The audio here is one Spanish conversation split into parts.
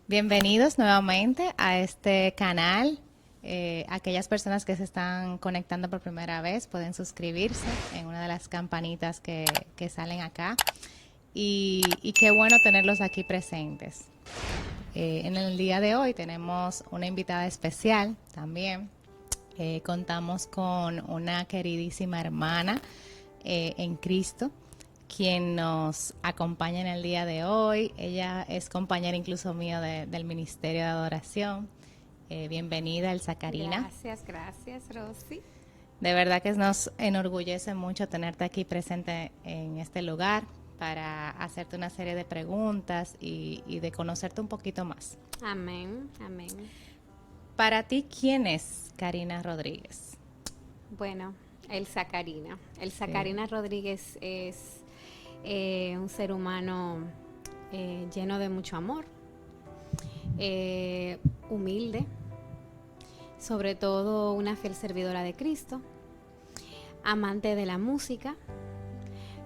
Bienvenidos nuevamente a este canal. Aquellas personas que se están conectando por primera vez pueden suscribirse en una de las campanitas que salen acá. Y qué bueno tenerlos aquí presentes. En el día de hoy tenemos una invitada especial también. Contamos con una queridísima hermana en Cristo, quien nos acompaña en el día de hoy. Ella es compañera incluso mío del Ministerio de Adoración. Bienvenida, Elsa Karina. Gracias, Rosy. De verdad que nos enorgullece mucho tenerte aquí presente en este lugar para hacerte una serie de preguntas y de conocerte un poquito más. Amén, amén. Para ti, ¿quién es Karina Rodríguez? Bueno, Elsa Karina. Elsa Sí. Karina Rodríguez es un ser humano lleno de mucho amor, eh, humilde, sobre todo una fiel servidora de Cristo, amante de la música,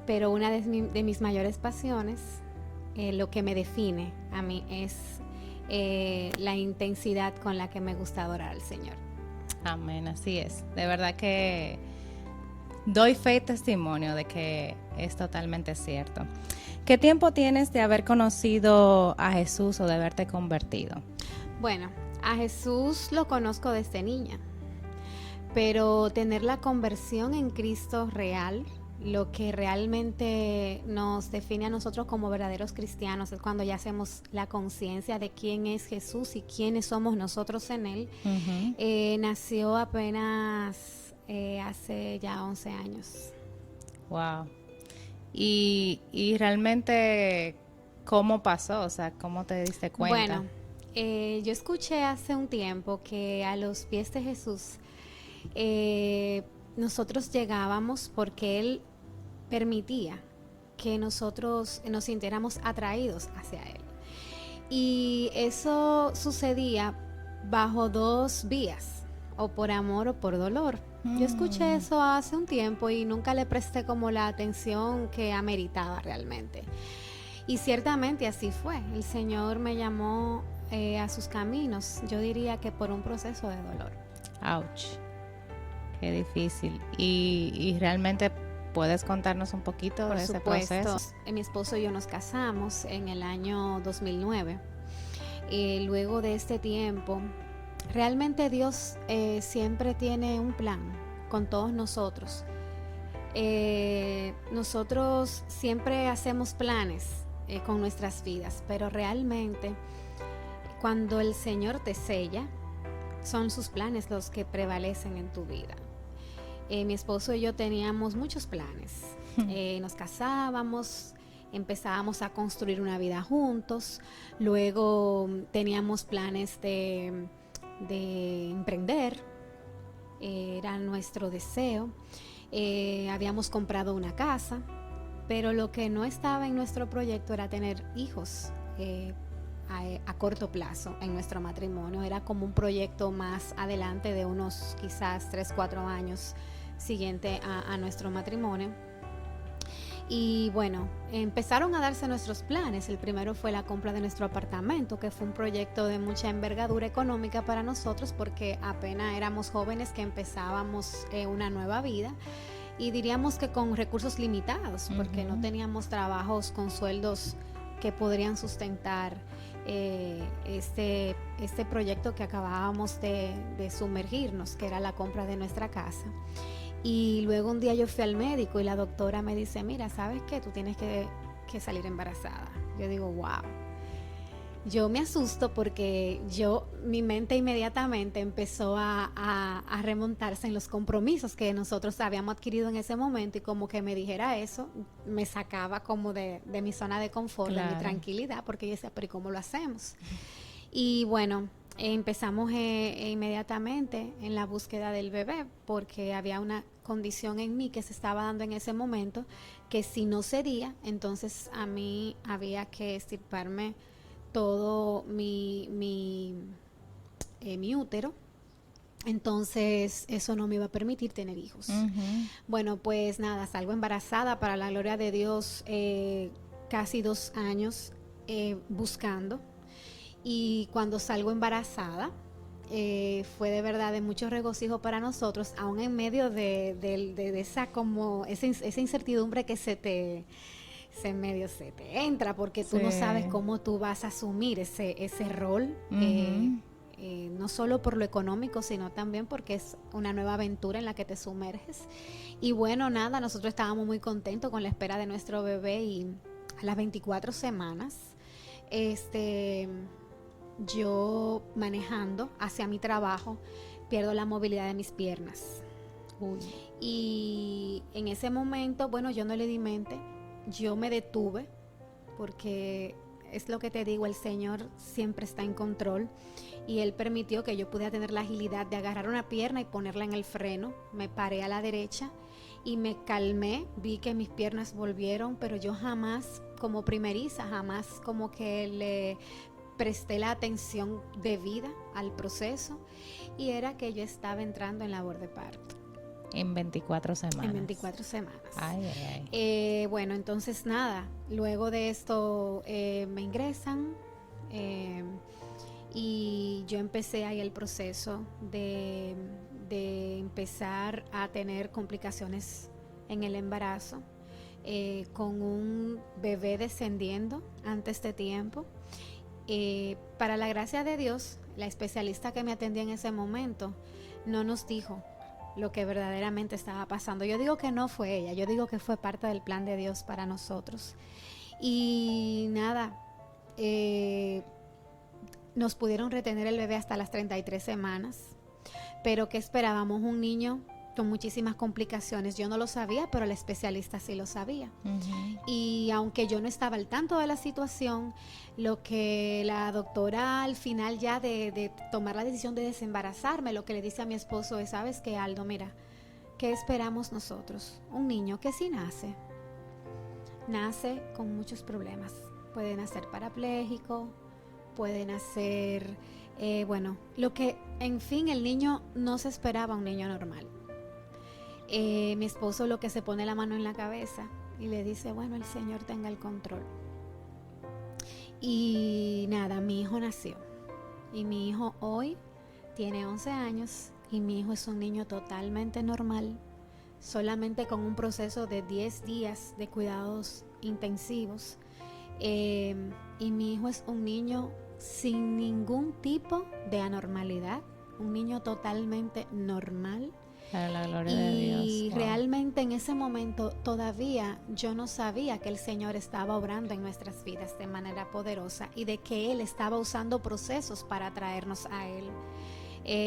pero una de mis mayores pasiones, lo que me define a mí es la intensidad con la que me gusta adorar al Señor. Amén, así es. De verdad que doy fe y testimonio de que es totalmente cierto. ¿Qué tiempo tienes de haber conocido a Jesús o de haberte convertido? Bueno, a Jesús lo conozco desde niña, pero tener la conversión en Cristo real, lo que realmente nos define a nosotros como verdaderos cristianos, es cuando ya hacemos la conciencia de quién es Jesús y quiénes somos nosotros en Él. Nació apenas hace ya 11 años. Wow. Y realmente, ¿cómo pasó? O sea, ¿cómo te diste cuenta? Bueno, yo escuché hace un tiempo que a los pies de Jesús nosotros llegábamos porque Él permitía que nosotros nos sintiéramos atraídos hacia Él. Y eso sucedía bajo dos vías, o por amor o por dolor. Yo escuché eso hace un tiempo y nunca le presté como la atención que ameritaba realmente. Y ciertamente así fue. El Señor me llamó a sus caminos, yo diría que por un proceso de dolor. Ouch, qué difícil. Y realmente puedes contarnos un poquito Por de ese supuesto, proceso. mi esposo y yo nos casamos en el año 2009. Luego de este tiempo, realmente Dios siempre tiene un plan con todos nosotros. Nosotros siempre hacemos planes con nuestras vidas, pero realmente cuando el Señor te sella, son sus planes los que prevalecen en tu vida. Mi esposo y yo teníamos muchos planes. Nos casábamos, empezábamos a construir una vida juntos, luego teníamos planes de emprender, era nuestro deseo. Habíamos comprado una casa, pero lo que no estaba en nuestro proyecto era tener hijos a corto plazo en nuestro matrimonio. Era como un proyecto más adelante de unos quizás 3-4 años siguiente a nuestro matrimonio. Y bueno, empezaron a darse nuestros planes. El primero fue la compra de nuestro apartamento, que fue un proyecto de mucha envergadura económica para nosotros porque apenas éramos jóvenes que empezábamos una nueva vida y diríamos que con recursos limitados porque no teníamos trabajos con sueldos que podrían sustentar este proyecto que acabábamos de sumergirnos, que era la compra de nuestra casa. Y luego un día yo fui al médico y la doctora me dice, mira, ¿sabes qué? Tú tienes que salir embarazada. Yo digo, wow. Yo me asusto porque mi mente inmediatamente empezó a remontarse en los compromisos que nosotros habíamos adquirido en ese momento y como que me dijera eso, me sacaba como de mi zona de confort, de mi tranquilidad, porque yo decía, pero ¿y cómo lo hacemos? Y bueno, empezamos inmediatamente en la búsqueda del bebé porque había una condición en mí que se estaba dando en ese momento que si no cedía, entonces a mí había que extirparme todo mi útero. Entonces eso no me iba a permitir tener hijos. Bueno, pues nada, salgo embarazada para la gloria de Dios, casi 2 años buscando. Y cuando salgo embarazada, fue de verdad de mucho regocijo para nosotros, aún en medio de esa como esa incertidumbre que se te entra, porque tú no sabes cómo tú vas a asumir ese rol, no solo por lo económico, sino también porque es una nueva aventura en la que te sumerges. Y bueno, nada, nosotros estábamos muy contentos con la espera de nuestro bebé, y a las 24 semanas, yo manejando hacia mi trabajo, pierdo la movilidad de mis piernas. Uy. Y en ese momento, bueno, yo no le di mente, yo me detuve, porque es lo que te digo, el Señor siempre está en control, y Él permitió que yo pudiera tener la agilidad de agarrar una pierna y ponerla en el freno. Me paré a la derecha y me calmé, vi que mis piernas volvieron, pero yo jamás, como primeriza, jamás como que le presté la atención debida al proceso, y era que yo estaba entrando en labor de parto. En 24 semanas. En 24 semanas. Ay, ay, ay. Bueno, entonces nada, luego de esto me ingresan, y yo empecé ahí el proceso de empezar a tener complicaciones en el embarazo, con un bebé descendiendo antes de tiempo. Para la gracia de Dios, la especialista que me atendía en ese momento no nos dijo lo que verdaderamente estaba pasando. Yo digo que no fue ella, yo digo que fue parte del plan de Dios para nosotros. Y nada, nos pudieron retener el bebé hasta las 33 semanas, pero ¿qué esperábamos? Un niño con muchísimas complicaciones. Yo no lo sabía, pero el especialista sí lo sabía. Y aunque yo no estaba al tanto de la situación, lo que la doctora al final ya de tomar la decisión de desembarazarme, lo que le dice a mi esposo es: ¿sabes qué, Aldo? Mira, ¿qué esperamos nosotros? Un niño que sí nace con muchos problemas. Puede nacer parapléjico, puede nacer, lo que, en fin, el niño no se esperaba un niño normal. Mi esposo lo que se pone la mano en la cabeza y le dice: bueno, el Señor tenga el control. Y nada, mi hijo nació, y mi hijo hoy tiene 11 años, y mi hijo es un niño totalmente normal, solamente con un proceso de 10 días de cuidados intensivos, y mi hijo es un niño sin ningún tipo de anormalidad, un niño totalmente normal. Para la gloria de Dios. Y realmente en ese momento todavía yo no sabía que el Señor estaba obrando en nuestras vidas de manera poderosa, y de que Él estaba usando procesos para traernos a Él.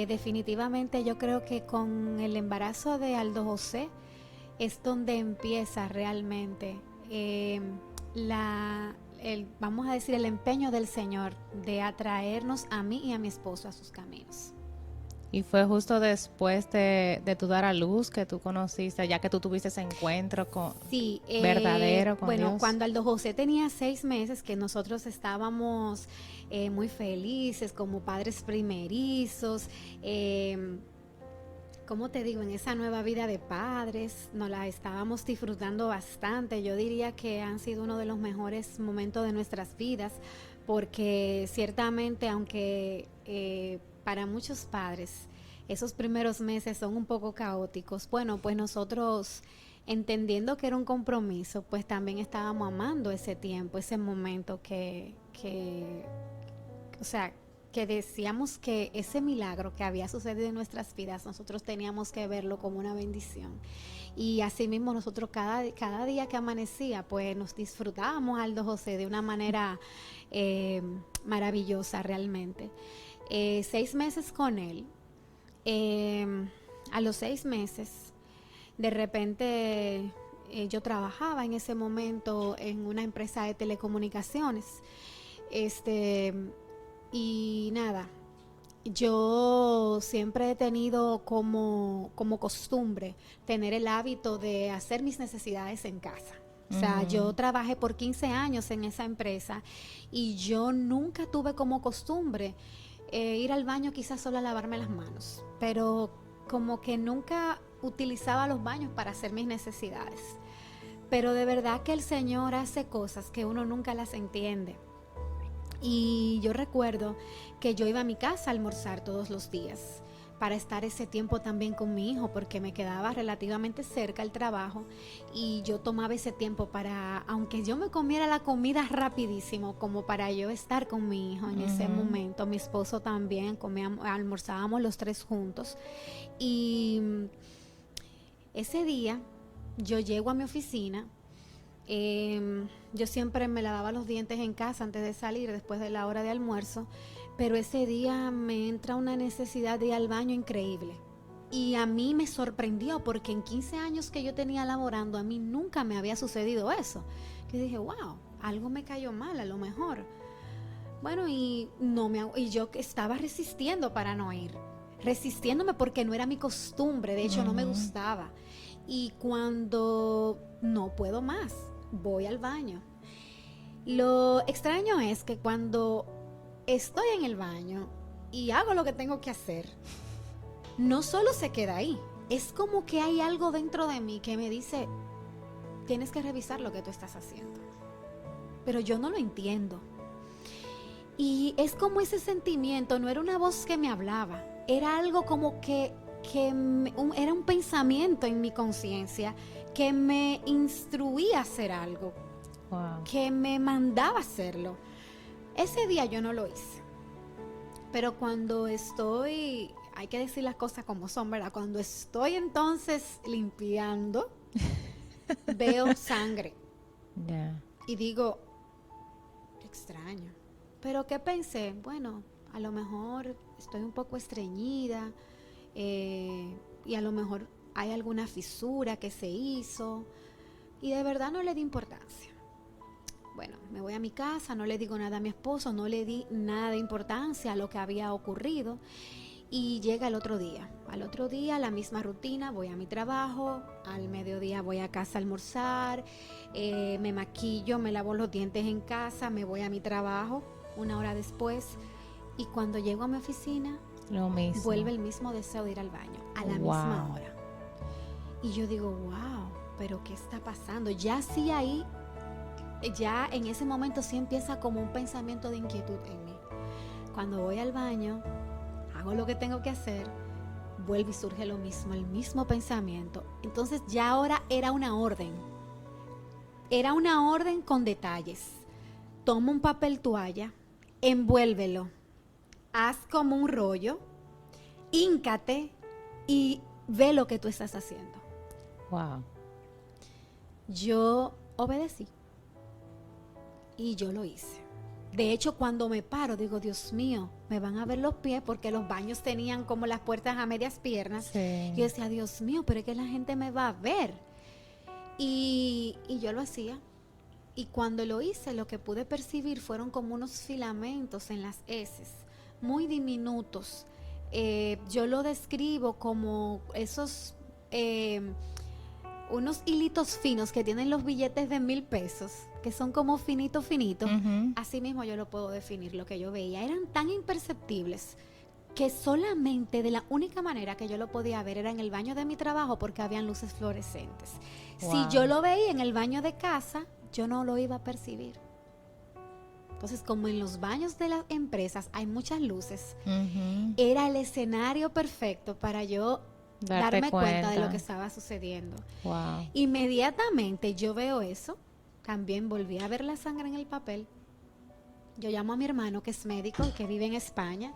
Definitivamente yo creo que con el embarazo de Aldo José es donde empieza realmente vamos a decir, el empeño del Señor de atraernos a mí y a mi esposo a sus caminos. Y fue justo después de tu dar a luz que tú conociste, ya que tú tuviste ese encuentro verdadero con Dios. Cuando Aldo José tenía 6 meses, que nosotros estábamos muy felices como padres primerizos, ¿cómo te digo? En esa nueva vida de padres, nos la estábamos disfrutando bastante. Yo diría que han sido uno de los mejores momentos de nuestras vidas, porque ciertamente, aunque para muchos padres esos primeros meses son un poco caóticos, bueno, pues nosotros, entendiendo que era un compromiso, pues también estábamos amando ese tiempo, ese momento que decíamos que ese milagro que había sucedido en nuestras vidas, nosotros teníamos que verlo como una bendición. Y así mismo nosotros cada día que amanecía, pues nos disfrutábamos a Aldo José de una manera maravillosa realmente. 6 meses con él. A los 6 meses, de repente, yo trabajaba en ese momento en una empresa de telecomunicaciones. Y nada, yo siempre he tenido como costumbre tener el hábito de hacer mis necesidades en casa. O sea, yo trabajé por 15 años en esa empresa, y yo nunca tuve como costumbre ir al baño, quizás solo a lavarme las manos, pero como que nunca utilizaba los baños para hacer mis necesidades. Pero de verdad que el Señor hace cosas que uno nunca las entiende. Y yo recuerdo que yo iba a mi casa a almorzar todos los días para estar ese tiempo también con mi hijo, porque me quedaba relativamente cerca el trabajo y yo tomaba ese tiempo para, aunque yo me comiera la comida rapidísimo, como para yo estar con mi hijo en ese momento. Mi esposo también, almorzábamos los tres juntos. Y ese día yo llego a mi oficina. Yo siempre me lavaba los dientes en casa antes de salir, después de la hora de almuerzo, pero ese día me entra una necesidad de ir al baño increíble. Y a mí me sorprendió porque en 15 años que yo tenía laborando, a mí nunca me había sucedido eso. Yo dije, wow, algo me cayó mal a lo mejor. Bueno, y yo estaba resistiendo para no ir, resistiéndome porque no era mi costumbre, de hecho no me gustaba. Y cuando no puedo más, voy al baño. Lo extraño es que cuando estoy en el baño y hago lo que tengo que hacer, no solo se queda ahí, es como que hay algo dentro de mí que me dice, tienes que revisar lo que tú estás haciendo. Pero yo no lo entiendo. Y es como ese sentimiento, no era una voz que me hablaba, era algo como que era un pensamiento en mi conciencia que me instruía a hacer algo, que me mandaba a hacerlo. Ese día yo no lo hice, pero cuando estoy, hay que decir las cosas como son, ¿verdad? Cuando estoy entonces limpiando, veo sangre y digo, qué extraño. Pero ¿qué pensé? Bueno, a lo mejor estoy un poco estreñida, y a lo mejor hay alguna fisura que se hizo, y de verdad no le di importancia. Bueno, me voy a mi casa, no le digo nada a mi esposo, no le di nada de importancia a lo que había ocurrido, y llega el otro día. Al otro día la misma rutina, voy a mi trabajo, al mediodía voy a casa a almorzar, me maquillo, me lavo los dientes en casa, me voy a mi trabajo una hora después, y cuando llego a mi oficina, lo mismo. Vuelve el mismo deseo de ir al baño a la misma hora. Y yo digo, wow, pero ¿qué está pasando? Ya sí ahí, ya en ese momento sí empieza como un pensamiento de inquietud en mí. Cuando voy al baño, hago lo que tengo que hacer, vuelve y surge lo mismo, el mismo pensamiento. Entonces ya ahora era una orden con detalles. Toma un papel toalla, envuélvelo, haz como un rollo, híncate y ve lo que tú estás haciendo. Wow. Yo obedecí y yo lo hice. De hecho, cuando me paro, digo, Dios mío, me van a ver los pies, porque los baños tenían como las puertas a medias piernas. Sí. Yo decía, Dios mío, pero es que la gente me va a ver. Y yo lo hacía. Y cuando lo hice, lo que pude percibir fueron como unos filamentos en las heces, muy diminutos. Yo lo describo como esos, unos hilitos finos que tienen los billetes de 1,000 pesos, que son como finitos. Así mismo yo lo puedo definir. Lo que yo veía eran tan imperceptibles que solamente de la única manera que yo lo podía ver era en el baño de mi trabajo, porque habían luces fluorescentes. Wow. Si yo lo veía en el baño de casa, yo no lo iba a percibir. Entonces, como en los baños de las empresas hay muchas luces, era el escenario perfecto para yo darme cuenta de lo que estaba sucediendo. Wow. Inmediatamente yo veo eso, también volví a ver la sangre en el papel. Yo llamo a mi hermano, que es médico, que vive en España,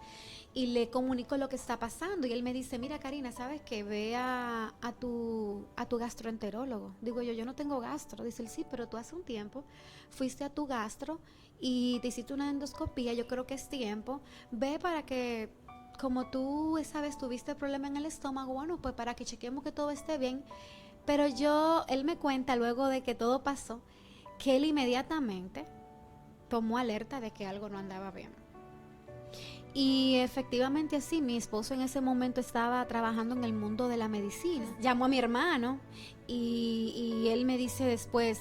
y le comunico lo que está pasando. Y él me dice, mira, Karina, ¿sabes qué? Ve a tu gastroenterólogo. Digo yo no tengo gastro. Dice él, sí, pero tú hace un tiempo fuiste a tu gastro y te hiciste una endoscopía. Yo creo que es tiempo. Ve para que, como tú esa vez tuviste problema en el estómago, bueno, pues para que chequeemos que todo esté bien. Pero él me cuenta luego de que todo pasó, que él inmediatamente tomó alerta de que algo no andaba bien. Y efectivamente así, mi esposo en ese momento estaba trabajando en el mundo de la medicina. Llamó a mi hermano y él me dice después,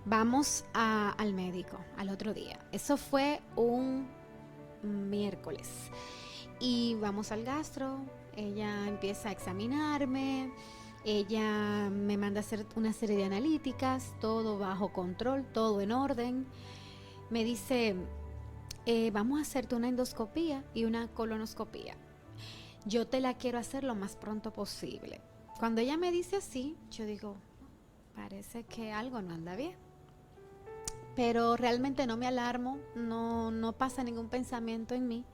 vamos al médico al otro día. Eso fue un miércoles. Y vamos al gastro, ella empieza a examinarme, ella me manda a hacer una serie de analíticas, todo bajo control, todo en orden. me dice, vamos a hacerte una endoscopía y una colonoscopía. Yo te la quiero hacer lo más pronto posible. Cuando ella me dice así, yo digo, parece que algo no anda bien. Pero realmente no me alarmo, no pasa ningún pensamiento en mí.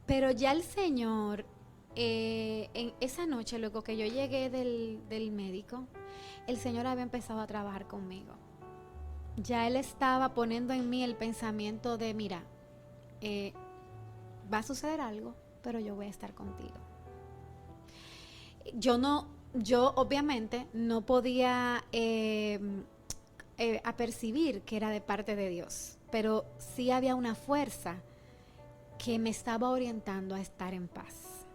Pero ya el Señor, en esa noche, luego que yo llegué del médico, el Señor había empezado a trabajar conmigo. Ya Él estaba poniendo en mí el pensamiento de, mira, va a suceder algo, pero yo voy a estar contigo. Yo obviamente no podía apercibir que era de parte de Dios, pero sí había una fuerza que me estaba orientando a estar en paz.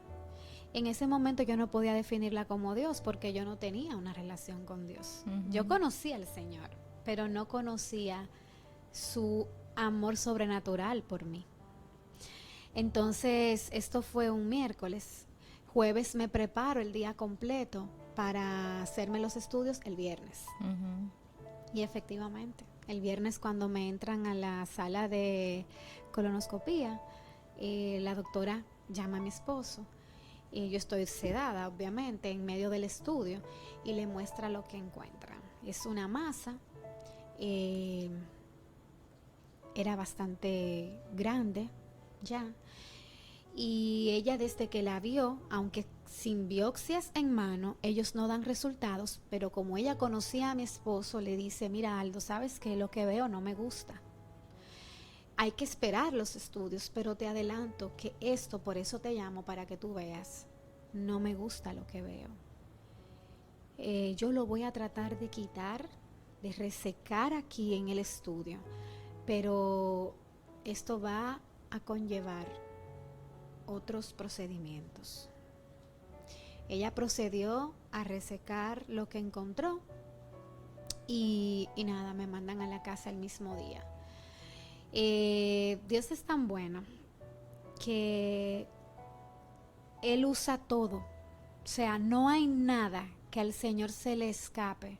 En ese momento yo no podía definirla como Dios porque yo no tenía una relación con Dios. Yo conocía al Señor, pero no conocía su amor sobrenatural por mí. Entonces, esto fue un miércoles. Jueves me preparo el día completo para hacerme los estudios el viernes. Y efectivamente, el viernes cuando me entran a la sala de colonoscopía, la doctora llama a mi esposo. Yo estoy sedada, obviamente, en medio del estudio y le muestra lo que encuentra. Es una masa, era bastante grande ya. Y ella desde que la vio, aunque sin biopsias en mano, ellos no dan resultados, pero como ella conocía a mi esposo, le dice, mira Aldo, ¿sabes qué? Lo que veo no me gusta. Hay que esperar los estudios, pero te adelanto que esto, por eso te llamo para que tú veas, no me gusta lo que veo. Yo lo voy a tratar de quitar, de resecar aquí en el estudio, pero esto va a conllevar otros procedimientos. Ella procedió a resecar lo que encontró y nada, me mandan a la casa el mismo día. Dios es tan bueno que Él usa todo. O sea, no hay nada que al Señor se le escape,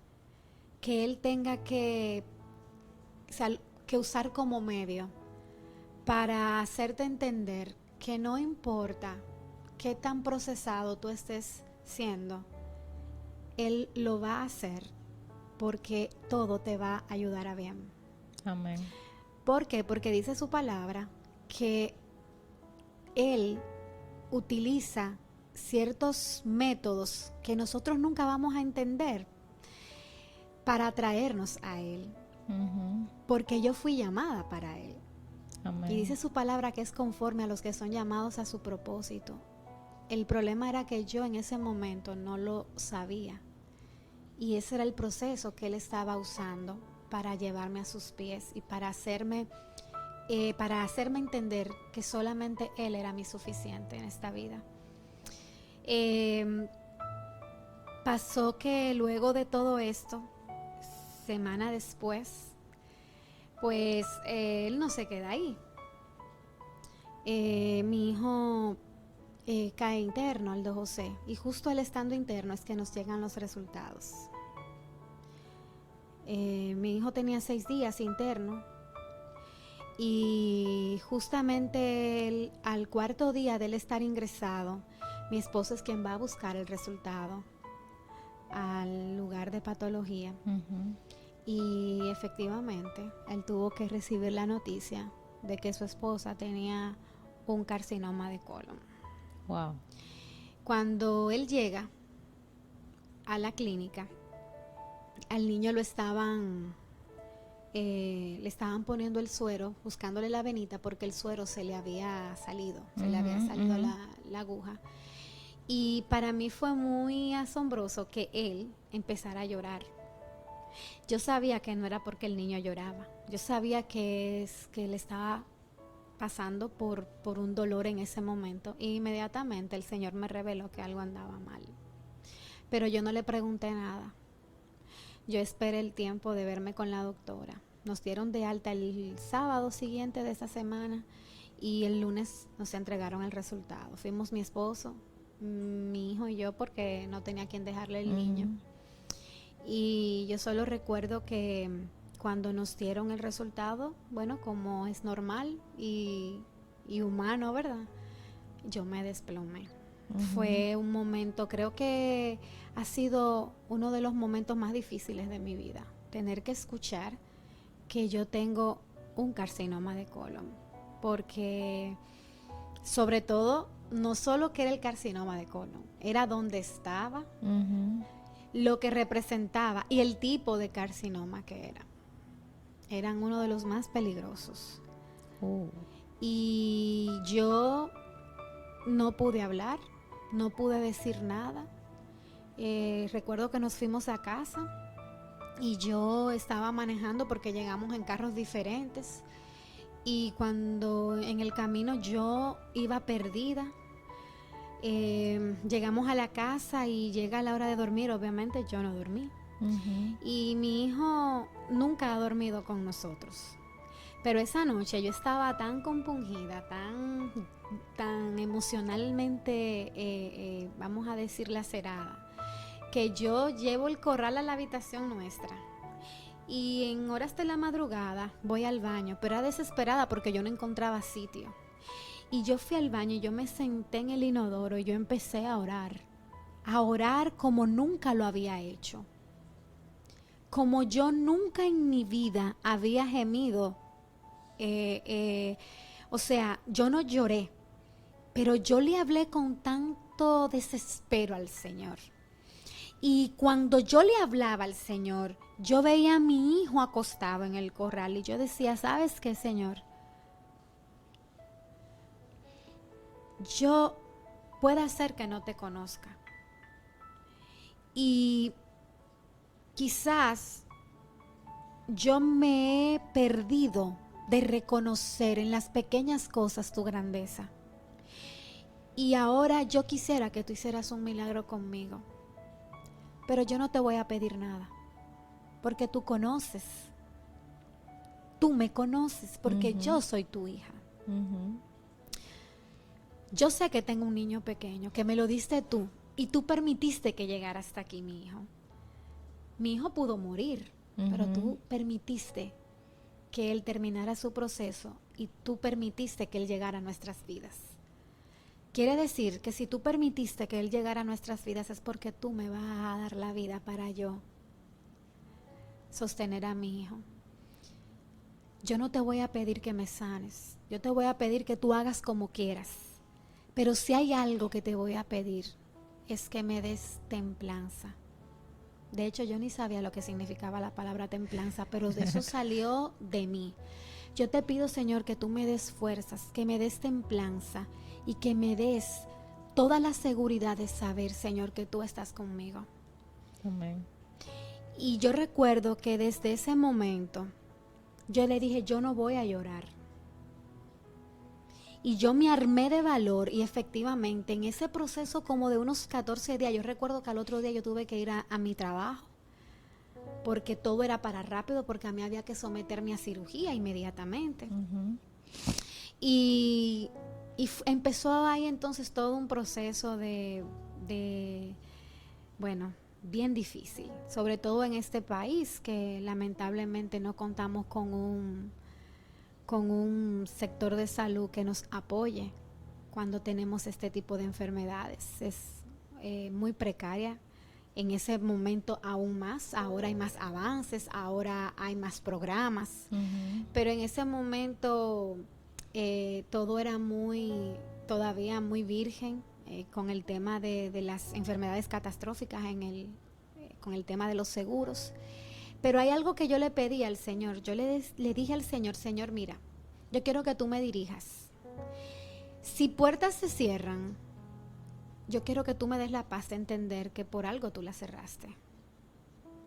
que Él tenga que usar como medio para hacerte entender que no importa qué tan procesado tú estés siendo, Él lo va a hacer porque todo te va a ayudar a bien. Amén. ¿Por qué? Porque dice su palabra que Él utiliza ciertos métodos que nosotros nunca vamos a entender para atraernos a Él. Porque yo fui llamada para Él. Amén. Y dice su palabra que es conforme a los que son llamados a su propósito. El problema era que yo en ese momento no lo sabía. Y ese era el proceso que Él estaba usando para llevarme a sus pies y para hacerme entender que solamente Él era mi suficiente en esta vida. Pasó que luego de todo esto, semana después, pues Él no se queda ahí. Mi hijo cae interno, Aldo José, y justo él estando interno es que nos llegan los resultados. Mi hijo tenía 6 días interno y justamente al 4.º día de él estar ingresado, mi esposo es quien va a buscar el resultado al lugar de patología. Y efectivamente él tuvo que recibir la noticia de que su esposa tenía un carcinoma de colon. Wow. Cuando él llega a la clínica, al niño le estaban poniendo el suero, buscándole la venita porque el suero se le había salido, le había salido la aguja. Y para mí fue muy asombroso que él empezara a llorar. Yo sabía que no era porque el niño lloraba, yo sabía que él estaba pasando por un dolor en ese momento, y inmediatamente el Señor me reveló que algo andaba mal. Pero yo no le pregunté nada. Yo esperé el tiempo de verme con la doctora. Nos dieron de alta el sábado siguiente de esa semana y el lunes nos entregaron el resultado. Fuimos mi esposo, mi hijo y yo, porque no tenía quien dejarle el niño. Y yo solo recuerdo que cuando nos dieron el resultado, bueno, como es normal y humano, ¿verdad? Yo me desplomé. Fue un momento, creo que ha sido uno de los momentos más difíciles de mi vida, tener que escuchar que yo tengo un carcinoma de colon, porque sobre todo, no solo que era el carcinoma de colon, era donde estaba, lo que representaba y el tipo de carcinoma que era. Eran uno de los más peligrosos. Y yo no pude hablar, no pude decir nada. Recuerdo que nos fuimos a casa y yo estaba manejando porque llegamos en carros diferentes. Y cuando en el camino yo iba perdida, llegamos a la casa y llega la hora de dormir. Obviamente yo no dormí. Y mi hijo nunca ha dormido con nosotros. Pero esa noche yo estaba tan compungida, tan emocionalmente, vamos a decir, lacerada, que yo llevo el corral a la habitación nuestra. Y en horas de la madrugada voy al baño, pero era desesperada porque yo no encontraba sitio. Y yo fui al baño y yo me senté en el inodoro y yo empecé a orar como nunca lo había hecho. Como yo nunca en mi vida había gemido. O sea, yo no lloré, pero yo le hablé con tanto desespero al Señor. Y cuando yo le hablaba al Señor, yo veía a mi hijo acostado en el corral y yo decía, ¿sabes qué, Señor? Yo puedo hacer que no te conozca. Y quizás yo me he perdido de reconocer en las pequeñas cosas tu grandeza. Y ahora yo quisiera que tú hicieras un milagro conmigo. Pero yo no te voy a pedir nada, porque tú conoces. Tú me conoces, porque yo soy tu hija. Yo sé que tengo un niño pequeño, que me lo diste tú, y tú permitiste que llegara hasta aquí mi hijo. Mi hijo pudo morir, pero tú permitiste que él terminara su proceso y tú permitiste que él llegara a nuestras vidas. Quiere decir que si tú permitiste que él llegara a nuestras vidas es porque tú me vas a dar la vida para yo sostener a mi hijo. Yo no te voy a pedir que me sanes, yo te voy a pedir que tú hagas como quieras, pero si hay algo que te voy a pedir es que me des templanza. De hecho, yo ni sabía lo que significaba la palabra templanza, pero de eso salió de mí. Yo te pido, Señor, que tú me des fuerzas, que me des templanza y que me des toda la seguridad de saber, Señor, que tú estás conmigo. Amén. Y yo recuerdo que desde ese momento yo le dije, yo no voy a llorar. Y yo me armé de valor y efectivamente en ese proceso como de unos 14 días, yo recuerdo que al otro día yo tuve que ir a mi trabajo porque todo era para rápido, porque a mí había que someterme a cirugía inmediatamente. Y empezó ahí entonces todo un proceso de bueno, bien difícil, sobre todo en este país que lamentablemente no contamos con un sector de salud que nos apoye cuando tenemos este tipo de enfermedades. Es muy precaria. En ese momento aún más, ahora hay más avances, ahora hay más programas, pero en ese momento todo era todavía muy virgen con el tema de las enfermedades catastróficas con el tema de los seguros. Pero hay algo que yo le pedí al Señor. Yo le dije al Señor, Señor, mira, yo quiero que tú me dirijas. Si puertas se cierran, yo quiero que tú me des la paz de entender que por algo tú las cerraste.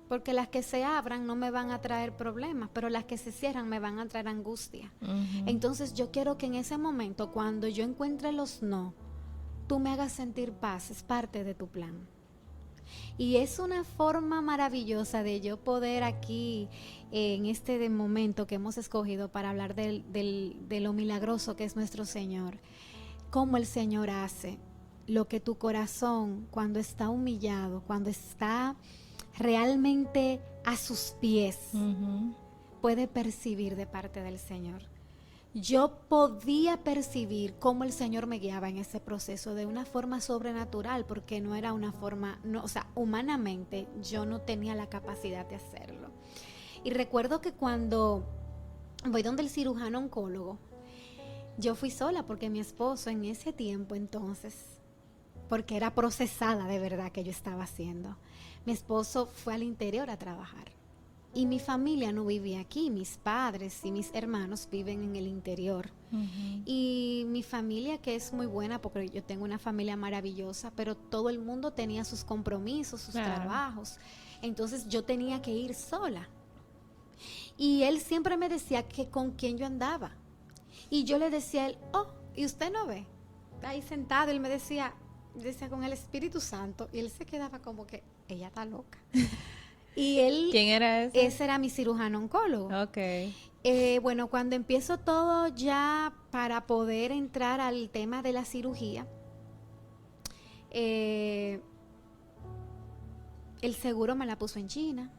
Porque las que se abran no me van a traer problemas, pero las que se cierran me van a traer angustia. Entonces yo quiero que en ese momento, cuando yo encuentre los no, tú me hagas sentir paz, es parte de tu plan. Y es una forma maravillosa de yo poder aquí, en este momento que hemos escogido para hablar de lo milagroso que es nuestro Señor, cómo el Señor hace lo que tu corazón, cuando está humillado, cuando está realmente a sus pies, puede percibir de parte del Señor. Yo podía percibir cómo el Señor me guiaba en ese proceso de una forma sobrenatural, porque no era una forma, no, o sea, humanamente yo no tenía la capacidad de hacerlo. Y recuerdo que cuando voy donde el cirujano oncólogo, yo fui sola porque mi esposo en ese tiempo entonces, porque era procesada de verdad que yo estaba haciendo, mi esposo fue al interior a trabajar. Y mi familia no vivía aquí, mis padres y mis hermanos viven en el interior. Y mi familia, que es muy buena porque yo tengo una familia maravillosa, pero todo el mundo tenía sus compromisos, sus trabajos. Entonces yo tenía que ir sola. Y él siempre me decía que con quién yo andaba. Y yo le decía a él, oh, ¿y usted no ve? Ahí sentado, él me decía con el Espíritu Santo, y él se quedaba como que, ella está loca. Y él, ¿quién era ese? Ese era mi cirujano oncólogo. Okay. Bueno, cuando empiezo todo ya para poder entrar al tema de la cirugía, el seguro me la puso en China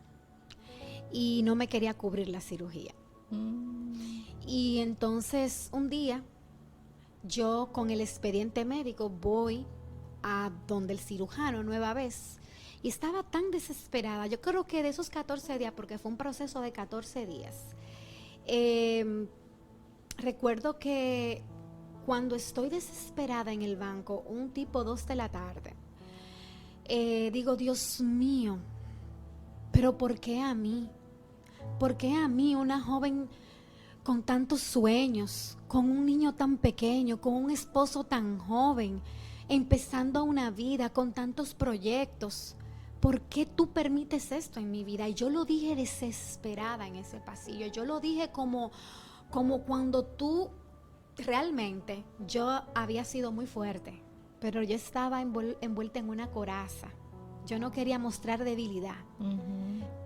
y no me quería cubrir la cirugía. Y entonces un día yo con el expediente médico voy a donde el cirujano nueva vez. Y estaba tan desesperada, yo creo que de esos 14 días, porque fue un proceso de 14 días, recuerdo que cuando estoy desesperada en el banco, un tipo 2 de la tarde, digo, Dios mío, pero ¿por qué a mí? ¿Por qué a mí, una joven con tantos sueños, con un niño tan pequeño, con un esposo tan joven, empezando una vida con tantos proyectos? ¿Por qué tú permites esto en mi vida? Y yo lo dije desesperada en ese pasillo. Yo lo dije como cuando tú realmente, yo había sido muy fuerte, pero yo estaba envuelta en una coraza. Yo no quería mostrar debilidad.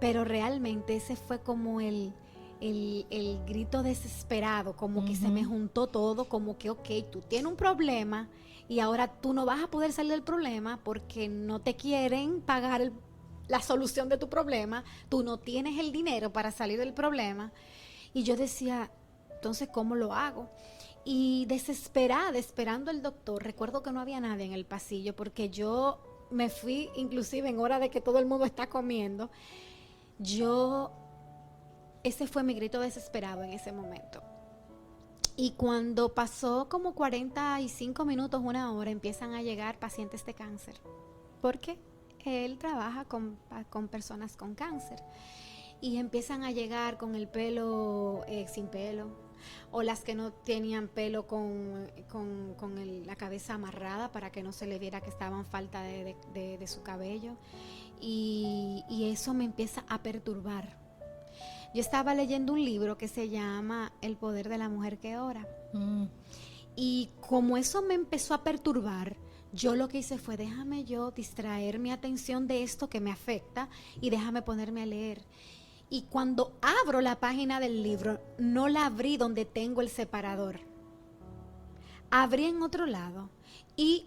Pero realmente ese fue como el grito desesperado, como que se me juntó todo, como que ok, tú tienes un problema y ahora tú no vas a poder salir del problema porque no te quieren pagar la solución de tu problema, tú no tienes el dinero para salir del problema. Y yo decía, entonces, ¿cómo lo hago? Y desesperada, esperando al doctor, recuerdo que no había nadie en el pasillo porque yo me fui inclusive en hora de que todo el mundo está comiendo. Ese fue mi grito desesperado en ese momento. Y cuando pasó como 45 minutos, una hora, empiezan a llegar pacientes de cáncer. Porque él trabaja con personas con cáncer. Y empiezan a llegar con el pelo sin pelo. O las que no tenían pelo con la cabeza amarrada para que no se le viera que estaban falta de su cabello. Y eso me empieza a perturbar. Yo estaba leyendo un libro que se llama El poder de la mujer que ora. Y como eso me empezó a perturbar, yo lo que hice fue déjame yo distraer mi atención de esto que me afecta y déjame ponerme a leer. Y cuando abro la página del libro, no la abrí donde tengo el separador. Abrí en otro lado y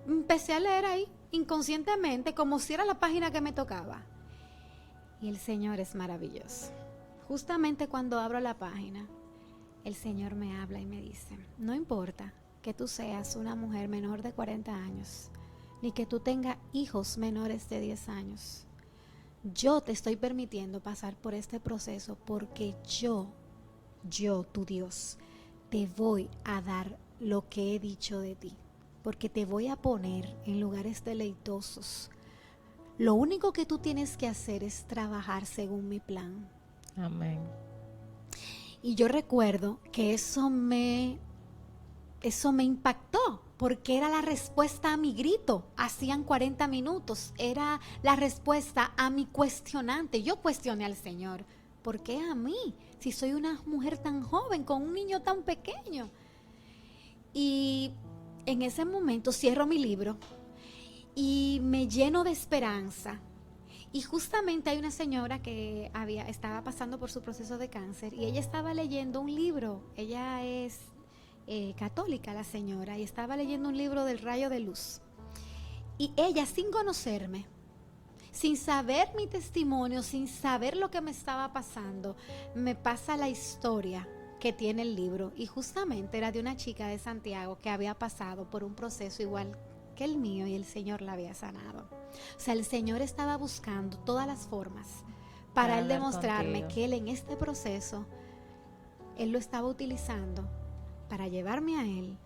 empecé a leer ahí inconscientemente como si era la página que me tocaba. Y el Señor es maravilloso. Justamente cuando abro la página, el Señor me habla y me dice, no importa que tú seas una mujer menor de 40 años, ni que tú tengas hijos menores de 10 años. Yo te estoy permitiendo pasar por este proceso porque yo, tu Dios, te voy a dar lo que he dicho de ti. Porque te voy a poner en lugares deleitosos. Lo único que tú tienes que hacer es trabajar según mi plan. Amén. Y yo recuerdo que eso me impactó, porque era la respuesta a mi grito. Hacían 40 minutos, era la respuesta a mi cuestionante. Yo cuestioné al Señor, ¿por qué a mí? Si soy una mujer tan joven, con un niño tan pequeño. Y en ese momento cierro mi libro y me lleno de esperanza. Y justamente hay una señora que estaba pasando por su proceso de cáncer y ella estaba leyendo un libro. Ella es católica, la señora, y estaba leyendo un libro del rayo de luz. Y ella, sin conocerme, sin saber mi testimonio, sin saber lo que me estaba pasando, me pasa la historia que tiene el libro, y justamente era de una chica de Santiago que había pasado por un proceso igual que el mío y el Señor la había sanado. O sea, el Señor estaba buscando todas las formas para Él demostrarme que Él en este proceso, Él lo estaba utilizando para llevarme a Él,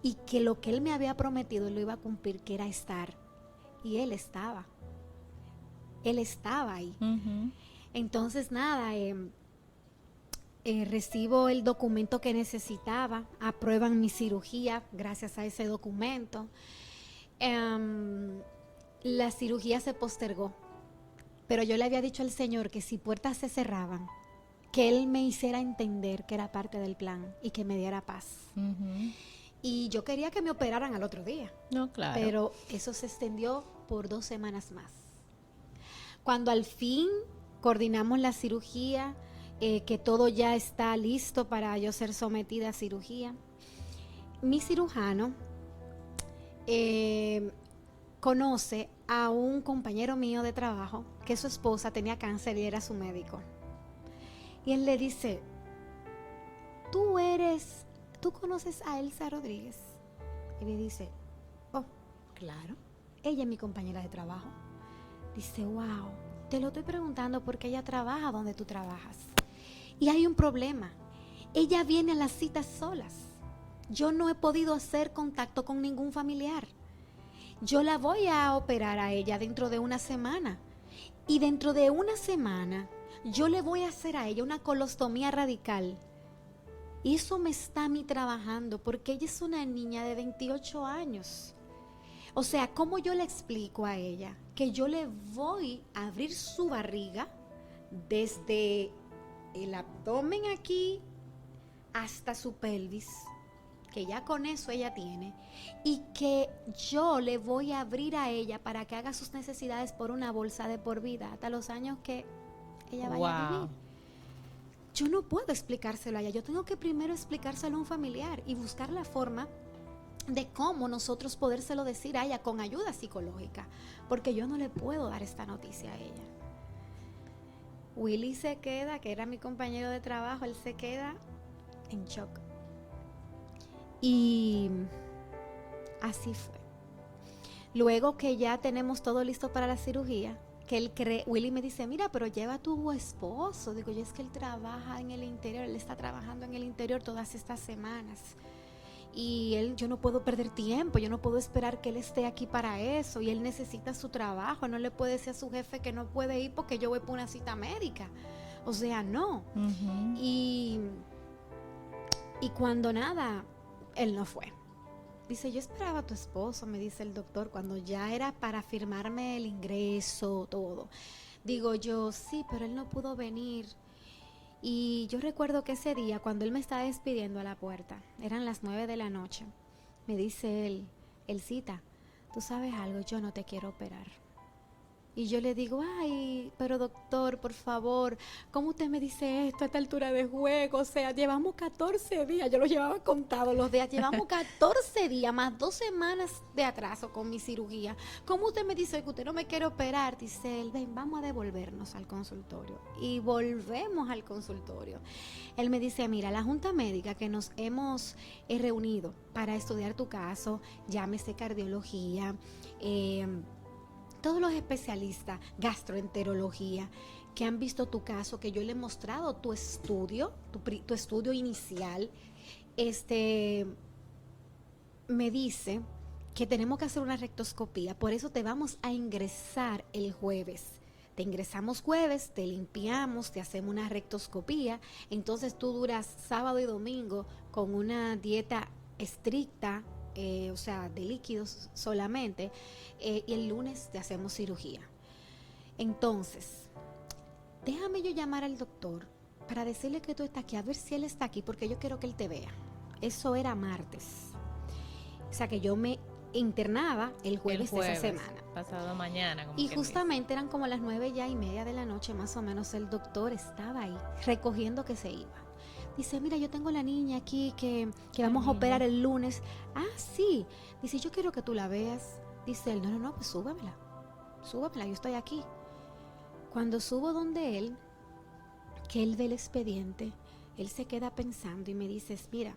y que lo que Él me había prometido Él lo iba a cumplir, que era estar. Y Él estaba ahí. Entonces nada, recibo el documento que necesitaba, aprueban mi cirugía gracias a ese documento. La cirugía se postergó, pero yo le había dicho al Señor que si puertas se cerraban, que Él me hiciera entender que era parte del plan y que me diera paz. Y yo quería que me operaran al otro día. No, claro. Pero eso se extendió por 2 semanas más. Cuando al fin coordinamos la cirugía, que todo ya está listo para yo ser sometida a cirugía, mi cirujano conoce a un compañero mío de trabajo que su esposa tenía cáncer y era su médico. Y él le dice: ¿Tú conoces a Elsa Rodríguez? Y le dice: oh, claro, ella es mi compañera de trabajo. Dice: wow, te lo estoy preguntando porque ella trabaja donde tú trabajas. Y hay un problema, ella viene a las citas solas. Yo no he podido hacer contacto con ningún familiar. Yo la voy a operar a ella dentro de 1 semana. Y dentro de 1 semana yo le voy a hacer a ella una colostomía radical. Y eso me está a mí trabajando, porque ella es una niña de 28 años. O sea, ¿cómo yo le explico a ella que yo le voy a abrir su barriga desde el abdomen aquí hasta su pelvis, que ya con eso ella tiene, y que yo le voy a abrir a ella para que haga sus necesidades por una bolsa de por vida hasta los años que ella vaya a vivir? Yo no puedo explicárselo a ella, yo tengo que primero explicárselo a un familiar y buscar la forma de cómo nosotros podérselo decir a ella con ayuda psicológica, porque yo no le puedo dar esta noticia a ella. Willy se queda, que era mi compañero de trabajo, él se queda en shock. Y así fue. Luego que ya tenemos todo listo para la cirugía, que él cree, Willy me dice: mira, pero lleva a tu esposo. Digo yo: es que él trabaja en el interior, él está trabajando en el interior todas estas semanas. Y yo no puedo perder tiempo, yo no puedo esperar que él esté aquí para eso, y él necesita su trabajo, no le puede decir a su jefe que no puede ir porque yo voy por una cita médica. O sea, no. Y cuando nada, él no fue. Dice: yo esperaba a tu esposo, me dice el doctor, cuando ya era para firmarme el ingreso, todo. Digo yo: sí, pero él no pudo venir. Y yo recuerdo que ese día, cuando él me estaba despidiendo a la puerta, eran las 9 de la noche, me dice él: Elcita, tú sabes algo, yo no te quiero operar. Y yo le digo: ay, pero doctor, por favor, ¿cómo usted me dice esto a esta altura de juego? O sea, llevamos 14 días, yo los llevaba contados los días, llevamos 14 días más 2 semanas de atraso con mi cirugía. ¿Cómo usted me dice que usted no me quiere operar? Dice él: ven, vamos a devolvernos al consultorio. Y volvemos al consultorio. Él me dice: mira, la junta médica que nos hemos reunido para estudiar tu caso, llámese cardiología, todos los especialistas, gastroenterología, que han visto tu caso, que yo le he mostrado tu estudio, tu estudio inicial, me dice que tenemos que hacer una rectoscopía, por eso te vamos a ingresar el jueves. Te ingresamos jueves, te limpiamos, te hacemos una rectoscopía, entonces tú duras sábado y domingo con una dieta estricta, o sea, de líquidos solamente, y el lunes te hacemos cirugía. Entonces, déjame yo llamar al doctor para decirle que tú estás aquí, a ver si él está aquí, porque yo quiero que él te vea. Eso era martes. O sea, que yo me internaba el jueves de esa semana. Pasado mañana. Y justamente eran como las 9:30 de la noche, más o menos, el doctor estaba ahí, recogiendo que se iba. Dice: mira, yo tengo la niña aquí que vamos a operar el lunes. Ah, sí. Dice: yo quiero que tú la veas. Dice él: no, pues súbemela. súbamela, yo estoy aquí. Cuando subo donde él, que él ve el expediente, él se queda pensando y me dice, mira,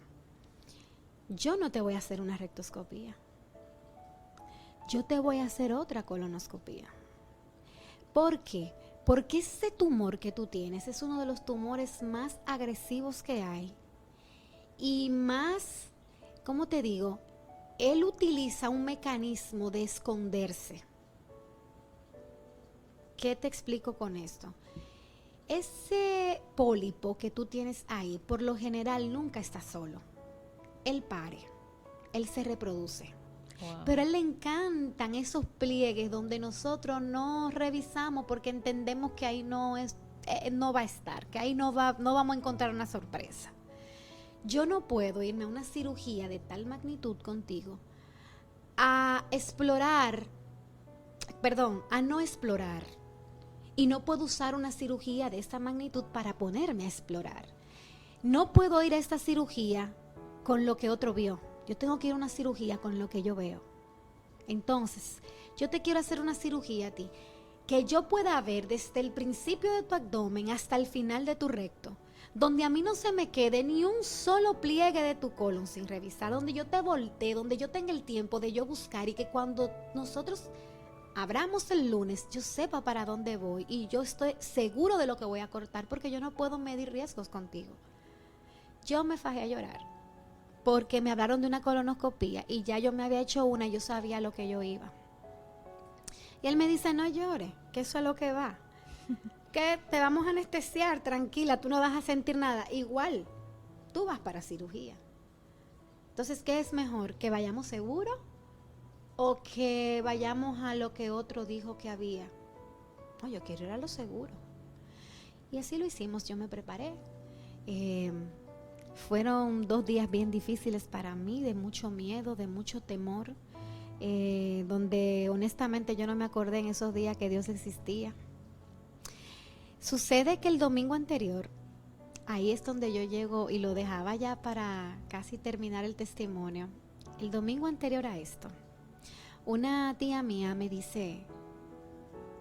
yo no te voy a hacer una rectoscopía, yo te voy a hacer otra colonoscopía. ¿Por qué? Porque ese tumor que tú tienes es uno de los tumores más agresivos que hay y más, ¿cómo te digo? Él utiliza un mecanismo de esconderse. ¿Qué te explico con esto? Ese pólipo que tú tienes ahí, por lo general nunca está solo. Él pare, él se reproduce. Wow. Pero a él le encantan esos pliegues donde nosotros no revisamos porque entendemos que ahí no va a estar, que ahí no vamos a encontrar una sorpresa. Yo no puedo irme a una cirugía de tal magnitud contigo a no explorar. Y no puedo usar una cirugía de esta magnitud para ponerme a explorar. No puedo ir a esta cirugía con lo que otro vio. Yo tengo que ir a una cirugía con lo que yo veo. Entonces, yo te quiero hacer una cirugía a ti que yo pueda ver desde el principio de tu abdomen hasta el final de tu recto, donde a mí no se me quede ni un solo pliegue de tu colon sin revisar, donde yo te voltee, donde yo tenga el tiempo de yo buscar y que cuando nosotros abramos el lunes, yo sepa para dónde voy y yo estoy seguro de lo que voy a cortar porque yo no puedo medir riesgos contigo. Yo me fajé a llorar porque me hablaron de una colonoscopía y ya yo me había hecho una y yo sabía lo que yo iba. Y él me dice, no llores, que eso es lo que va. Que te vamos a anestesiar, tranquila, tú no vas a sentir nada. Igual, tú vas para cirugía. Entonces, ¿qué es mejor? ¿Que vayamos seguros? ¿O que vayamos a lo que otro dijo que había? No, yo quiero ir a lo seguro. Y así lo hicimos, yo me preparé. Fueron 2 días bien difíciles para mí, de mucho miedo, de mucho temor, donde honestamente yo no me acordé en esos días que Dios existía. Sucede que el domingo anterior, ahí es donde yo llego y lo dejaba ya para casi terminar el testimonio. El domingo anterior a esto, una tía mía me dice,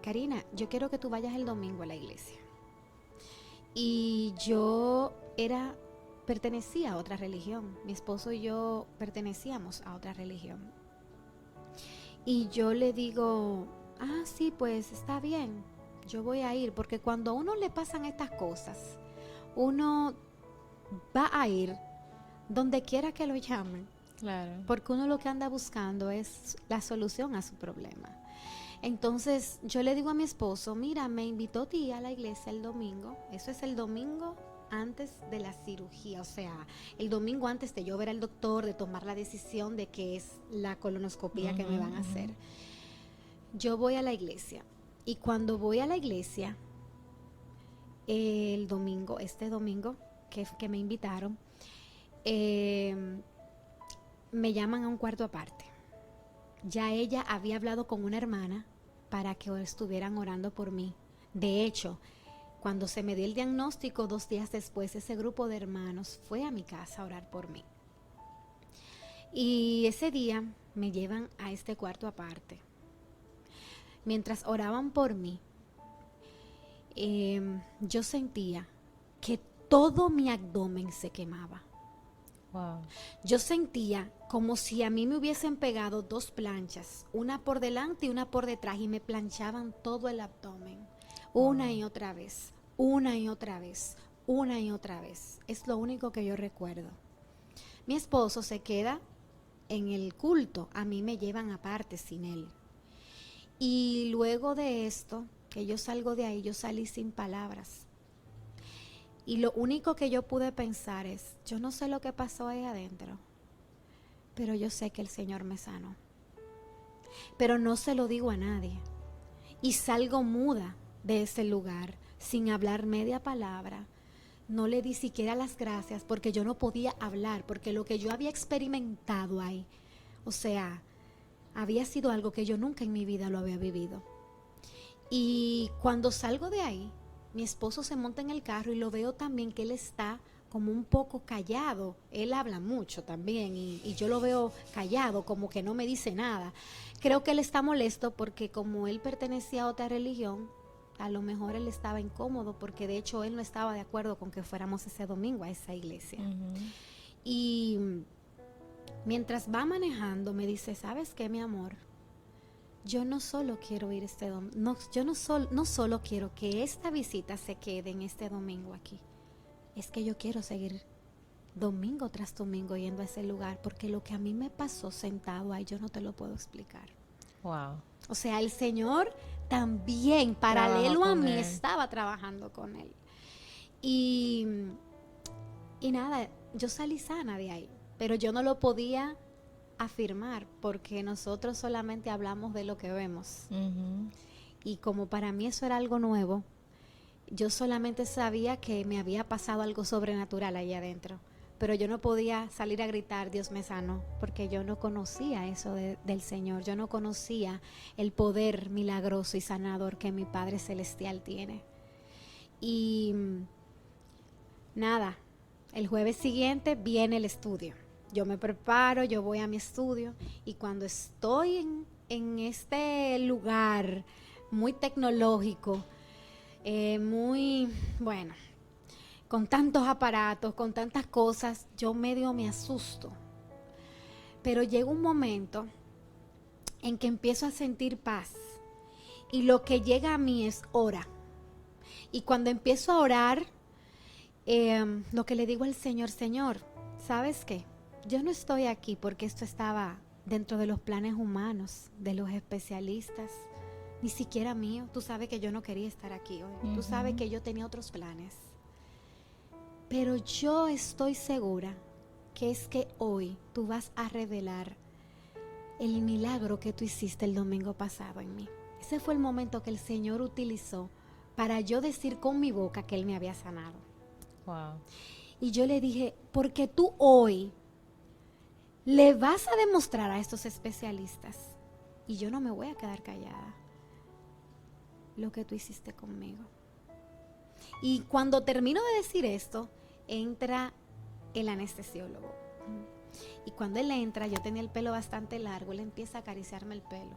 Karina, yo quiero que tú vayas el domingo a la iglesia. Y yo pertenecía a otra religión. Mi esposo y yo pertenecíamos a otra religión. Y yo le digo, sí, pues está bien, yo voy a ir. Porque cuando a uno le pasan estas cosas, uno va a ir donde quiera que lo llamen. Claro. Porque uno lo que anda buscando es la solución a su problema. Entonces yo le digo a mi esposo, mira, me invitó tía a la iglesia el domingo. Eso es el domingo antes de la cirugía, o sea, el domingo antes de yo ver al doctor, de tomar la decisión de que es la colonoscopía que me van a hacer. Yo voy a la iglesia y cuando voy a la iglesia, este domingo que me invitaron, me llaman a un cuarto aparte. Ya ella había hablado con una hermana para que estuvieran orando por mí. De hecho, cuando se me dio el diagnóstico 2 días después, ese grupo de hermanos fue a mi casa a orar por mí. Y ese día me llevan a este cuarto aparte. Mientras oraban por mí, yo sentía que todo mi abdomen se quemaba. Wow. Yo sentía como si a mí me hubiesen pegado 2 planchas, una por delante y una por detrás, y me planchaban todo el abdomen, una y otra vez, una y otra vez, una y otra vez. Es lo único que yo recuerdo. Mi esposo se queda en el culto, a mí me llevan aparte sin él. Y luego de esto, que yo salgo de ahí, yo salí sin palabras. Y lo único que yo pude pensar es, yo no sé lo que pasó ahí adentro, pero yo sé que el Señor me sanó. Pero no se lo digo a nadie. Y salgo muda de ese lugar, sin hablar media palabra. No le di siquiera las gracias porque yo no podía hablar, porque lo que yo había experimentado ahí, o sea, había sido algo que yo nunca en mi vida lo había vivido. Y cuando salgo de ahí, mi esposo se monta en el carro y lo veo también que él está como un poco callado. Él habla mucho también y yo lo veo callado, como que no me dice nada. Creo que él está molesto porque como él pertenecía a otra religión, a lo mejor él estaba incómodo porque de hecho él no estaba de acuerdo con que fuéramos ese domingo a esa iglesia. Y mientras va manejando me dice, ¿sabes qué, mi amor? Yo no solo quiero ir este domingo, no solo quiero que esta visita se quede en este domingo aquí. Es que yo quiero seguir domingo tras domingo yendo a ese lugar, porque lo que a mí me pasó sentado ahí, yo no te lo puedo explicar. Wow. O sea, el Señor también, paralelo a mí, estaba trabajando con él. Y nada, yo salí sana de ahí, pero yo no lo podía afirmar, porque nosotros solamente hablamos de lo que vemos. Y como para mí eso era algo nuevo, yo solamente sabía que me había pasado algo sobrenatural allá adentro, pero yo no podía salir a gritar Dios me sanó, porque yo no conocía eso del Señor. Yo no conocía el poder milagroso y sanador que mi Padre Celestial tiene. Y nada, el jueves siguiente viene el estudio. Yo me preparo, yo voy a mi estudio, y cuando estoy en este lugar muy tecnológico, muy, bueno, con tantos aparatos, con tantas cosas, yo medio me asusto. Pero llega un momento en que empiezo a sentir paz, y lo que llega a mí es ora. Y cuando empiezo a orar, lo que le digo al Señor, Señor, ¿sabes qué? Yo no estoy aquí porque esto estaba dentro de los planes humanos, de los especialistas, ni siquiera mío. Tú sabes que yo no quería estar aquí hoy. Tú sabes que yo tenía otros planes. Pero yo estoy segura que es que hoy tú vas a revelar el milagro que tú hiciste el domingo pasado en mí. Ese fue el momento que el Señor utilizó para yo decir con mi boca que Él me había sanado. Wow. Y yo le dije, porque tú hoy le vas a demostrar a estos especialistas, y yo no me voy a quedar callada, lo que tú hiciste conmigo. Y cuando termino de decir esto, entra el anestesiólogo. Y cuando él entra, yo tenía el pelo bastante largo, él empieza a acariciarme el pelo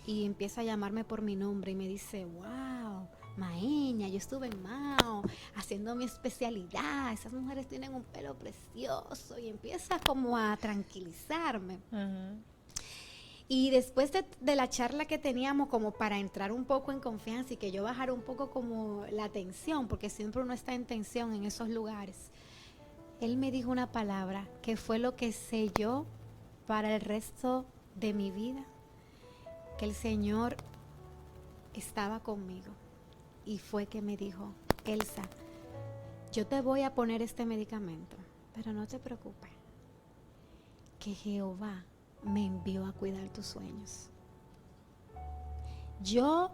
y empieza a llamarme por mi nombre y me dice, wow, Maeña, yo estuve en Mao haciendo mi especialidad, esas mujeres tienen un pelo precioso, y empieza como a tranquilizarme. Y después de la charla que teníamos, como para entrar un poco en confianza y que yo bajara un poco como la tensión, porque siempre uno está en tensión en esos lugares, él me dijo una palabra que fue lo que selló para el resto de mi vida, que el Señor estaba conmigo. Y fue que me dijo, Elsa, yo te voy a poner este medicamento, pero no te preocupes, que Jehová me envió a cuidar tus sueños. Yo,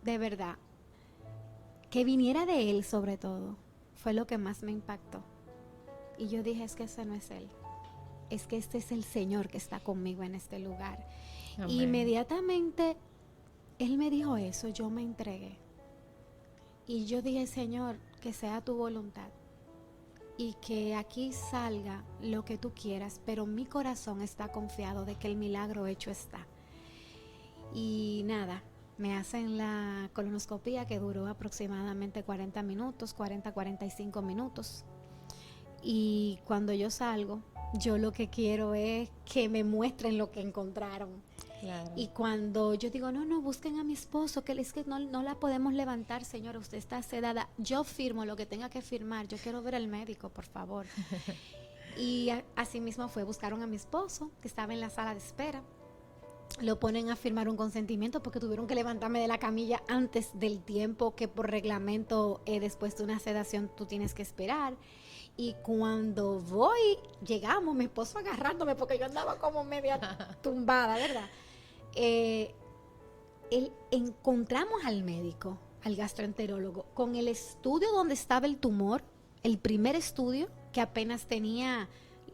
de verdad, que viniera de Él sobre todo, fue lo que más me impactó. Y yo dije, es que ese no es Él, es que este es el Señor que está conmigo en este lugar. Amén. Y inmediatamente Él me dijo eso, yo me entregué. Y yo dije, Señor, que sea tu voluntad y que aquí salga lo que tú quieras, pero mi corazón está confiado de que el milagro hecho está. Y nada, me hacen la colonoscopía, que duró aproximadamente 40 minutos, 45 minutos. Y cuando yo salgo, yo lo que quiero es que me muestren lo que encontraron. Claro. Y cuando yo digo, no, busquen a mi esposo, que es que no la podemos levantar, señora, usted está sedada. Yo firmo lo que tenga que firmar, yo quiero ver al médico, por favor. Y así mismo buscaron a mi esposo, que estaba en la sala de espera. Lo ponen a firmar un consentimiento porque tuvieron que levantarme de la camilla antes del tiempo que por reglamento después de una sedación tú tienes que esperar. Y cuando llegamos, mi esposo agarrándome porque yo andaba como media tumbada, ¿verdad? Encontramos al médico, al gastroenterólogo, con el estudio donde estaba el tumor, el primer estudio, que apenas tenía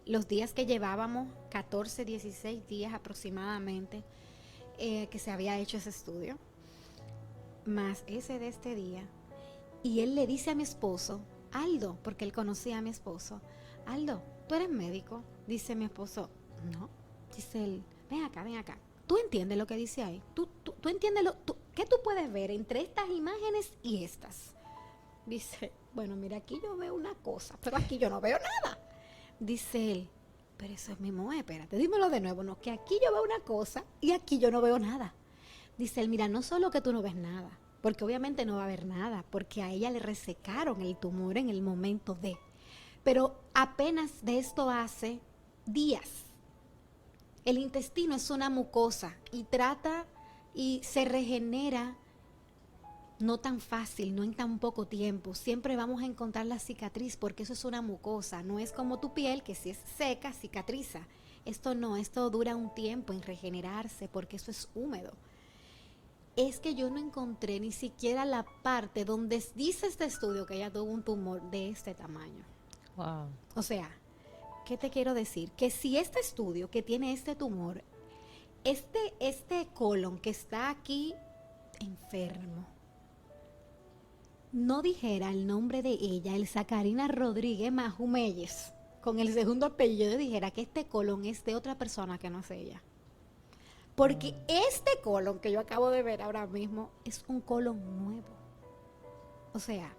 los días que llevábamos, 14, 16 días aproximadamente, que se había hecho ese estudio, más ese de este día. Y él le dice a mi esposo Aldo, porque él conocía a mi esposo, Aldo, ¿tú eres médico? Dice mi esposo, no. Dice él, ven acá. ¿Tú entiendes lo que dice ahí? ¿Tú entiendes qué tú puedes ver entre estas imágenes y estas? Dice, bueno, mira, aquí yo veo una cosa, pero aquí yo no veo nada. Dice él, pero eso es mismo, espérate, dímelo de nuevo, no, que aquí yo veo una cosa y aquí yo no veo nada. Dice él, mira, no solo que tú no ves nada, porque obviamente no va a haber nada, porque a ella le resecaron el tumor en el momento de, pero apenas de esto hace días. El intestino es una mucosa y trata y se regenera no tan fácil, no en tan poco tiempo. Siempre vamos a encontrar la cicatriz porque eso es una mucosa. No es como tu piel que si es seca cicatriza. Esto no, esto dura un tiempo en regenerarse porque eso es húmedo. Es que yo no encontré ni siquiera la parte donde dice este estudio que ella tuvo un tumor de este tamaño. Wow. O sea, ¿qué te quiero decir? Que si este estudio que tiene este tumor, este colon que está aquí enfermo, no dijera el nombre de ella, Elsa Karina Rodríguez Majumeyes, con el segundo apellido, dijera que este colon es de otra persona que no es ella. Porque este colon que yo acabo de ver ahora mismo es un colon nuevo. O sea,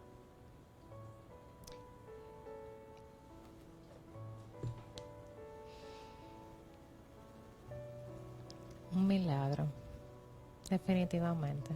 Un milagro, definitivamente.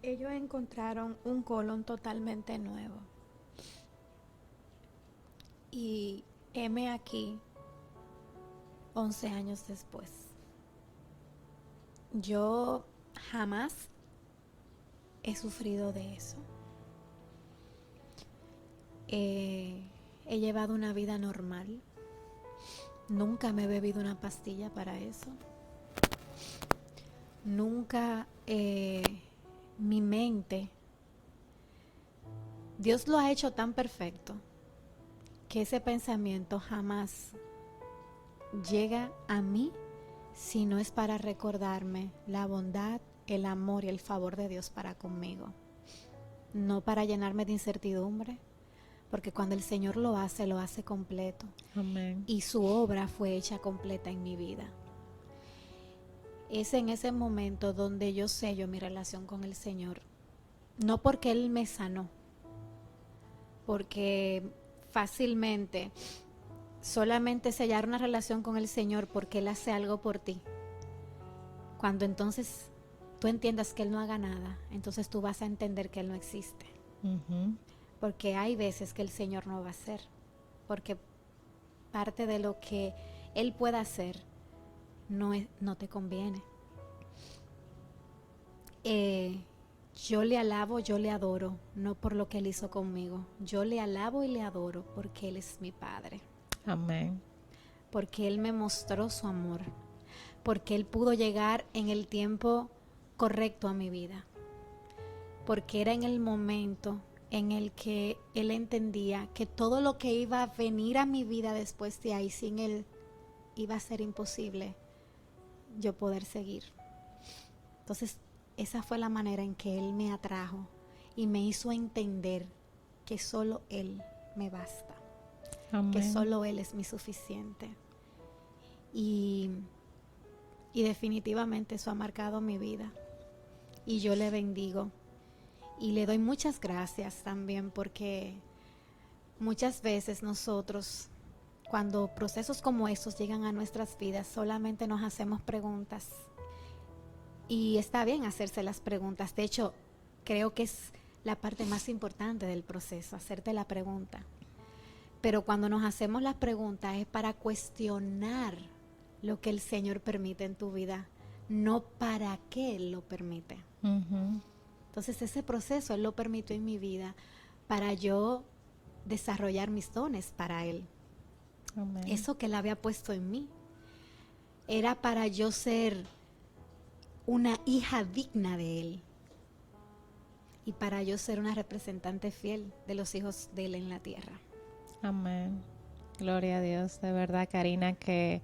ellos encontraron un colon totalmente nuevo. Y heme aquí, 11 años después. Yo jamás he sufrido de eso. He llevado una vida normal. Nunca me he bebido una pastilla para eso. Nunca mi mente, Dios lo ha hecho tan perfecto que ese pensamiento jamás llega a mí si no es para recordarme la bondad, el amor y el favor de Dios para conmigo. No para llenarme de incertidumbre, porque cuando el Señor lo hace completo. Amén. Y su obra fue hecha completa en mi vida. Es en ese momento donde yo sello mi relación con el Señor. No porque Él me sanó, porque fácilmente solamente sellar una relación con el Señor porque Él hace algo por ti. Cuando entonces tú entiendas que Él no haga nada, entonces tú vas a entender que Él no existe. Uh-huh. Porque hay veces que el Señor no va a hacer, porque parte de lo que Él pueda hacer no te conviene. Yo le alabo, yo le adoro, no por lo que Él hizo conmigo. Yo le alabo y le adoro porque Él es mi Padre. Amén. Porque Él me mostró su amor, porque Él pudo llegar en el tiempo correcto a mi vida, porque era en el momento en el que Él entendía que todo lo que iba a venir a mi vida después de ahí sin Él iba a ser imposible yo poder seguir. Entonces esa fue la manera en que Él me atrajo y me hizo entender que solo Él me basta. Amén. Que solo Él es mi suficiente. Y definitivamente eso ha marcado mi vida. Y yo le bendigo. Y le doy muchas gracias también porque muchas veces nosotros, cuando procesos como estos llegan a nuestras vidas, solamente nos hacemos preguntas. Y está bien hacerse las preguntas. De hecho, creo que es la parte más importante del proceso, hacerte la pregunta. Pero cuando nos hacemos las preguntas es para cuestionar lo que el Señor permite en tu vida, no para qué Él lo permite. Ujú. Entonces ese proceso Él lo permitió en mi vida para yo desarrollar mis dones para Él. Amén. Eso que Él había puesto en mí era para yo ser una hija digna de Él y para yo ser una representante fiel de los hijos de Él en la tierra. Amén. Gloria a Dios. De verdad, Karina, que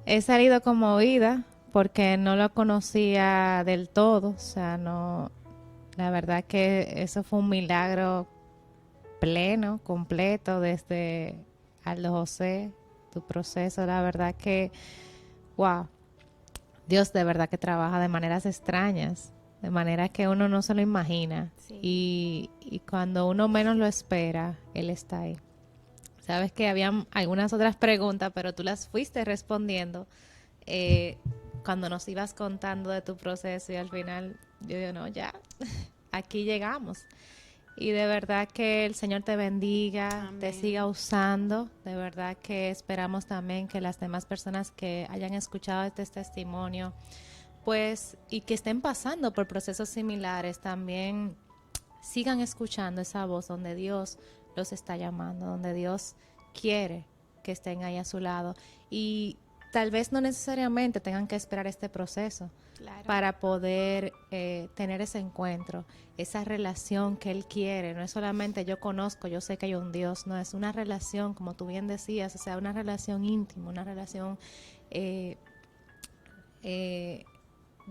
he salido conmovida porque no lo conocía del todo. O sea, no, la verdad que eso fue un milagro pleno, completo, desde Aldo José, tu proceso. La verdad que, wow, Dios de verdad que trabaja de maneras extrañas, de manera que uno no se lo imagina. Sí. Y cuando uno menos lo espera, Él está ahí. Sabes que habían algunas otras preguntas, pero tú las fuiste respondiendo cuando nos ibas contando de tu proceso y al final yo digo, no, ya, aquí llegamos. Y de verdad que el Señor te bendiga, Amén. te siga usando. De verdad que esperamos también que las demás personas que hayan escuchado este testimonio, pues, y que estén pasando por procesos similares, también sigan escuchando esa voz donde Dios los está llamando, donde Dios quiere que estén ahí a su lado. Y tal vez no necesariamente tengan que esperar este proceso Claro. para poder tener ese encuentro, esa relación que Él quiere. No es solamente yo conozco, yo sé que hay un Dios, no, es una relación, como tú bien decías, o sea, una relación íntima, una relación de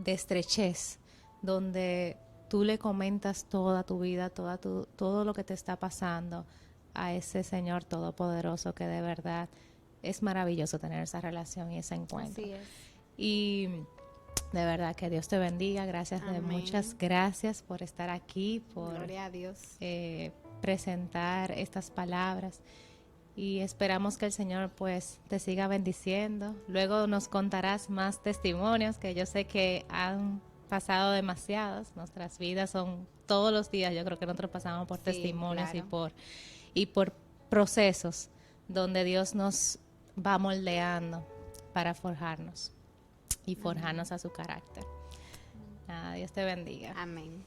estrechez, donde tú le comentas toda tu vida, todo lo que te está pasando a ese Señor todopoderoso, que de verdad es maravilloso tener esa relación y ese encuentro. Así es. Y de verdad que Dios te bendiga. Gracias, Amén. muchas gracias por estar aquí, por Gloria a Dios. presentar estas palabras. Y esperamos que el Señor pues te siga bendiciendo. Luego nos contarás más testimonios, que yo sé que han pasado demasiados. Nuestras vidas son todos los días. Yo creo que nosotros pasamos por Sí, testimonios claro. y por procesos donde Dios nos va moldeando para forjarnos y forjarnos a su carácter. Nada, Dios te bendiga. Amén.